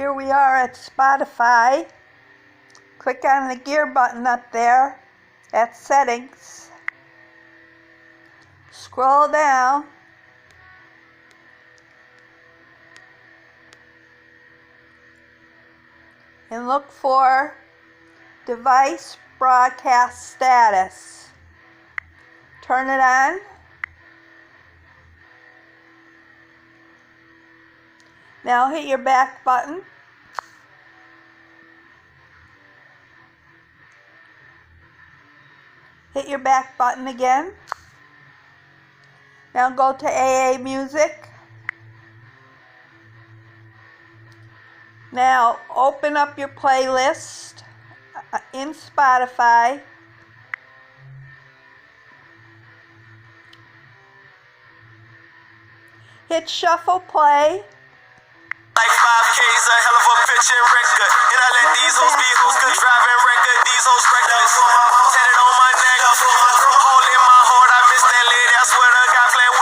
Here we are at Spotify. Click on the gear button up there at Settings. Scroll down and look for Device Broadcast Status. Turn it on. Now hit your back button. Hit your back button again. Now go to AAmusic. Now open up your playlist in Spotify. Hit shuffle play. Like 5K's a hell of a pitching record. And I let these hoes be who's good driving record. These hoes reckless. Tatted on my neck. Hole in my heart. I miss that lady. I swear to God, playing